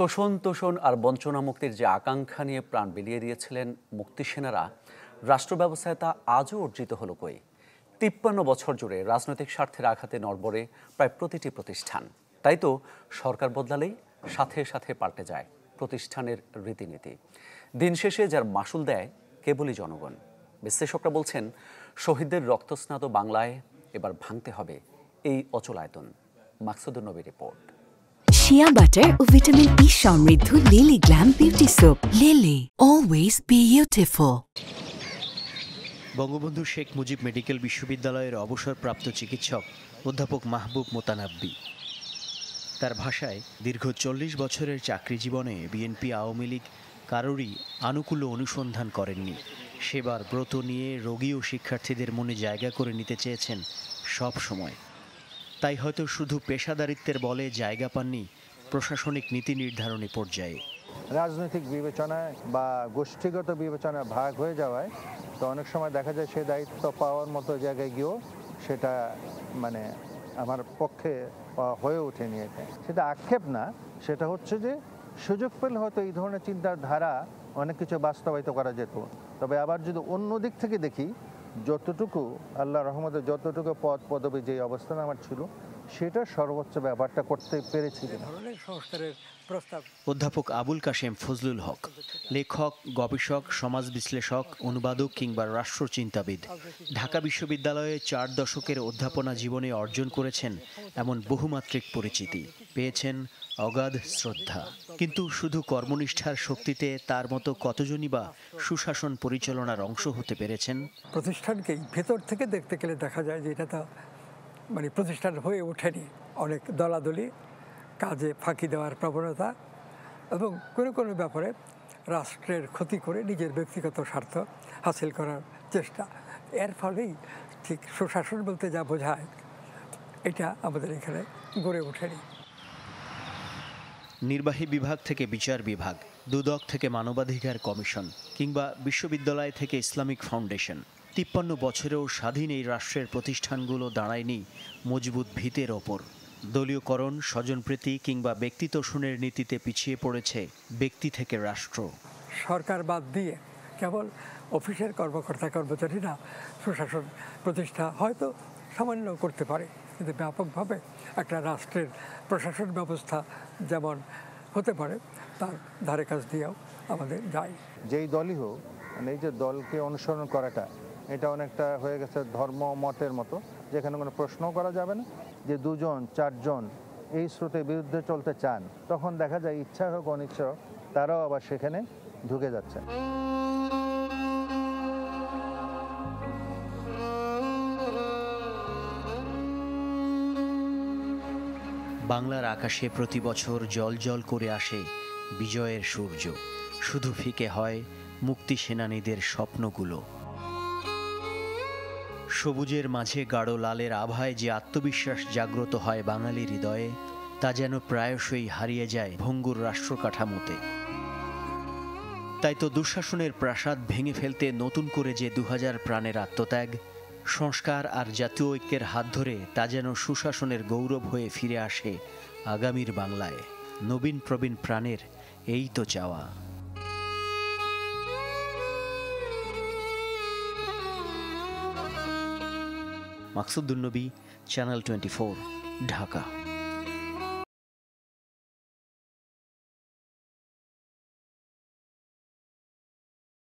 শোষণ তোষণ আর বঞ্চনা মুক্তির যে আকাঙ্ক্ষা নিয়ে প্রাণ বিলিয়ে দিয়েছিলেন মুক্তিসেনারা, রাষ্ট্র ব্যবস্থায় তা আজও অর্জিত হলো কই। ৫৩ বছর জুড়ে রাজনৈতিক স্বার্থের আঘাতে নড়বড়ে প্রায় প্রতিটি প্রতিষ্ঠান। তাই তো সরকার বদলালেই সাথে সাথে পাল্টে যায় প্রতিষ্ঠানের রীতিনীতি। দিন শেষে যার মাসুল দেয় কেবলই জনগণ। বিশ্লেষকরা বলছেন, শহীদদের রক্তস্নাত বাংলায় এবার ভাঙতে হবে এই অচলায়তন। মাকসুদুন নবীর রিপোর্ট। শিয়া বাটার ও ভিটামিন ই সমৃদ্ধ lily glam beauty soap. Lily, always beautiful. Bangabandhu Sheikh Mujib medical বিশ্ববিদ্যালয়ের অবসরপ্রাপ্ত চিকিৎসক অধ্যাপক মাহবুব মোতানাব্বি। তার ভাষায়, দীর্ঘ ৪০ বছরের চাকরি জীবনে বিএনপি আওয়ামী লীগ কারোরই আনুকূল্য অনুসন্ধান করেননি। সেবার ব্রত নিয়ে রোগী ও শিক্ষার্থীদের মনে জায়গা করে নিতে চেয়েছেন সব সময়। তাই হয়তো শুধু পেশাদারিত্বের বলে জায়গা পাননি প্রশাসনিক নীতি নির্ধারণী পর্যায়ে। রাজনৈতিক বিবেচনায় বা গোষ্ঠীগত বিবেচনায় ভাগ হয়ে যাওয়ায় তো অনেক সময় দেখা যায় সে দায়িত্ব পাওয়ার মতো জায়গায় গিয়েও সেটা আমার পক্ষে হয়ে ওঠেনি। সেটা আক্ষেপ না, সেটা হচ্ছে যে সুযোগ পেলে হয়তো এই ধরনের চিন্তার ধারা অনেক কিছু বাস্তবায়িত করা যেত। তবে আবার যদি অন্য দিক থেকে দেখি, যতটুকু আল্লাহ রহমতে যতটুকু পদ পদবী যে অবস্থান আমার ছিল, সেটা সর্বোচ্চ ব্যাপারটা করতে পেরেছি। অধ্যাপক আবুল কাশেম ফজলুল হক, লেখক, গবেষক, সমাজ বিশ্লেষক, অনুবাদক কিংবা রাষ্ট্রচিন্তাবিদ। ঢাকা বিশ্ববিদ্যালয়ে ৪ দশকের অধ্যাপনা জীবনে অর্জন করেছেন এমন বহুমাত্রিক পরিচিতি, পেয়েছেন অগাধ শ্রদ্ধা। কিন্তু শুধু কর্মনিষ্ঠার শক্তিতে তার মতো কতজনই বা সুশাসন পরিচালনার অংশ হতে পেরেছেন? প্রতিষ্ঠানকেই ভেতর থেকে দেখতে গেলে দেখা যায় যে এটা তো প্রতিষ্ঠান হয়ে ওঠেনি। অনেক দলাদলি, কাজে ফাঁকি দেওয়ার প্রবণতা এবং কোনো কোনো ব্যাপারে রাষ্ট্রের ক্ষতি করে নিজের ব্যক্তিগত স্বার্থ হাসিল করার চেষ্টা। এর ফলেই ঠিক সুশাসন বলতে যা বোঝায় এটা আমাদের এখানে গড়ে ওঠেনি। নির্বাহী বিভাগ থেকে বিচার বিভাগ, দুদক থেকে মানবাধিকার কমিশন কিংবা বিশ্ববিদ্যালয় থেকে ইসলামিক ফাউন্ডেশন, ৫৩ বছরেও স্বাধীন এই রাষ্ট্রের প্রতিষ্ঠানগুলো দাঁড়ায়নি মজবুত ভিতের ওপর। দলীয়করণ, স্বজনপ্রীতি কিংবা ব্যক্তিতোষণের নীতিতে পিছিয়ে পড়েছে ব্যক্তি থেকে রাষ্ট্র। সরকার বাদ দিয়ে কেবল অফিসের কর্মকর্তা কর্মচারীরা সুশাসন প্রতিষ্ঠা হয়তো সামান্য করতে পারে, কিন্তু ব্যাপকভাবে একটা রাষ্ট্রের প্রশাসন ব্যবস্থা যেমন হতে পারে তার ধারে কাছ দিয়েও আমাদের যায়। যেই দলই হোক, এই যে দলকে অনুসরণ করাটা, এটা অনেকটা হয়ে গেছে ধর্ম মতের মতো, যেখানে কোনো প্রশ্ন করা যাবে না। যে ২জন ৪জন এই স্রোতের বিরুদ্ধে চলতে চান, তখন দেখা যায় ইচ্ছা হোক অনিচ্ছা হোক তারাও আবার সেখানে ঢুকে যাচ্ছে। বাংলার আকাশে প্রতি বছর জল জল করে আসে বিজয়ের সূর্য, শুধু ফিকে হয় মুক্তি সেনানীদের স্বপ্নগুলো। সবুজের মাঝে গাঢ় লালের আভায় যে আত্মবিশ্বাস জাগ্রত হয় বাঙালির হৃদয়ে, তা যেন প্রায়শই হারিয়ে যায় ভঙ্গুর রাষ্ট্র কাঠামোতে। তাই তো দুঃশাসনের প্রাসাদ ভেঙে ফেলতে নতুন করে যে ২০০০ প্রাণের আত্মত্যাগ, সংস্কার আর জাতীয় ঐক্যের হাত ধরে তা যেন সুশাসনের গৌরব হয়ে ফিরে আসে আগামীর বাংলায়। নবীন প্রবীণ প্রাণের এই তো চাওয়া। মাকসুদুন নবী, চ্যানেল 24, ঢাকা।